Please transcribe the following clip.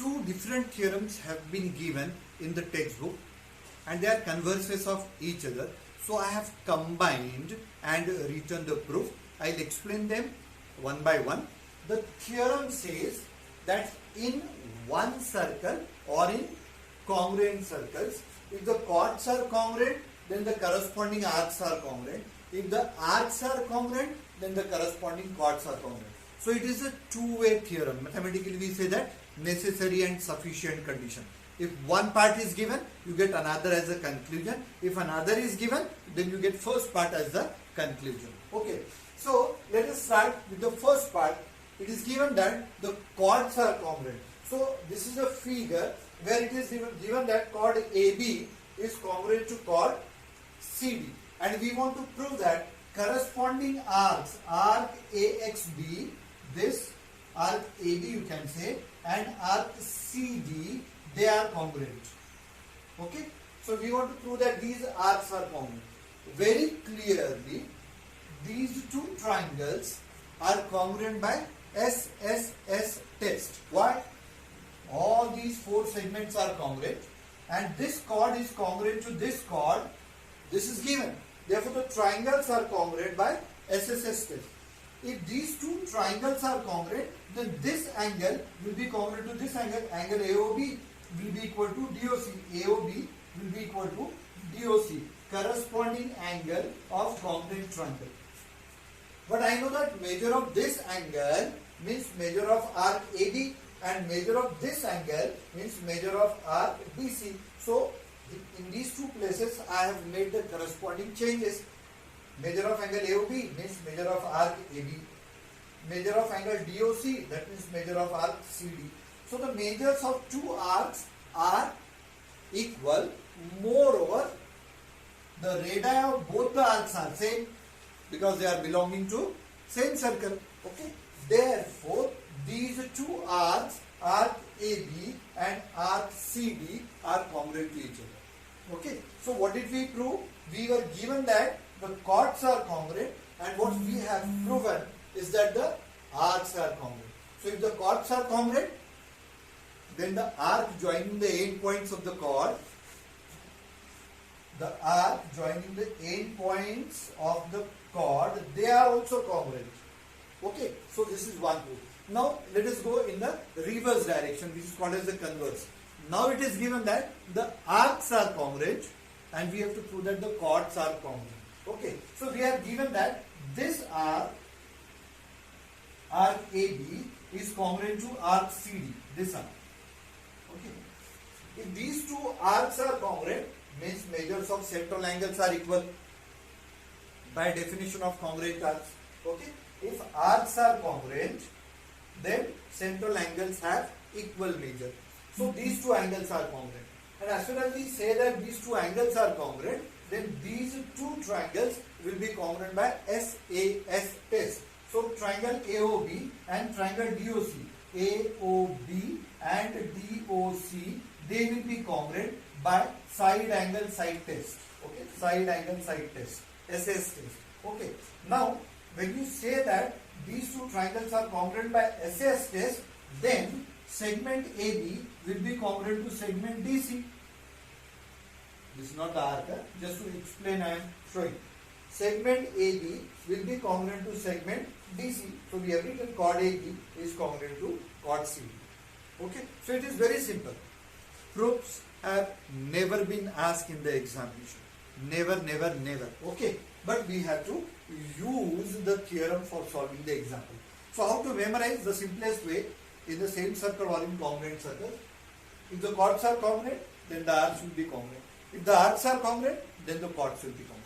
two different theorems have been given in the textbook and they are converses of each other. So I have combined and written the proof. I'll explain them one by one. The theorem says that in one circle or in congruent circles, if the chords are congruent, then the corresponding arcs are congruent. If the arcs are congruent, then the corresponding chords are congruent. So it is a two-way theorem. Mathematically we say that necessary and sufficient condition. If one part is given, you get another as a conclusion. If another is given, then you get first part as the conclusion. Okay. So let us start with the first part. It is given that the chords are congruent. So this is a figure where it is given that chord AB is congruent to chord CD. And we want to prove that corresponding arcs, arc AXB, this arc AB you can say, and arc CD, they are congruent. Okay. So we want to prove that these arcs are congruent. Very clearly, these two triangles are congruent by SSS test. Why? All these four segments are congruent and this chord is congruent to this chord. This is given. Therefore, the triangles are congruent by SSS test. If these two triangles are congruent, then this angle will be congruent to this angle. Angle AOB will be equal to DOC. AOB will be equal to DOC. Corresponding angle of congruent triangle. But I know that measure of this angle means measure of arc AB and measure of this angle means measure of arc BC. So in these two places I have made the corresponding changes. Measure of angle AOB means measure of arc AB. Measure of angle DOC, that means measure of arc CD. So the measures of two arcs are equal. Moreover, the radii of both the arcs are same because they are belonging to same circle. Okay. Therefore, these two arcs, arc AB and arc CD, are congruent to each other. Okay. So what did we prove? We were given that the chords are congruent, and what we have proven is that the arcs are congruent. So if the chords are congruent, then the arc joining the end points of the chord, they are also congruent. Okay, so this is one proof. Now let us go in the reverse direction, which is called as the converse. Now it is given that the arcs are congruent and we have to prove that the chords are congruent. Okay, so we are given that this arc AB is congruent to arc CD, this arc. Okay, if these two arcs are congruent, means measures of central angles are equal by definition of congruent arcs. Okay, if arcs are congruent, then central angles have equal measure. So these two angles are congruent. And as soon as we say that these two angles are congruent, then these two triangles will be congruent by SAS test. So triangle AOB and triangle DOC, AOB and DOC, they will be congruent by side angle side test. Okay, side angle side test, SS test. Okay, now when you say that these two triangles are congruent by SS test, then segment AB will be congruent to segment DC. This is not the arc, just to explain I am showing. Segment AB will be congruent to segment DC. So we have written chord AB is congruent to chord CD. Okay, so it is very simple. Proofs have never been asked in the examination. Never, never, never. Okay, but we have to use the theorem for solving the example. So how to memorize? The simplest way, in the same circle or in congruent circles. If the chords are congruent, then the arcs will be congruent. If the arcs are congruent, then the chords will be congruent.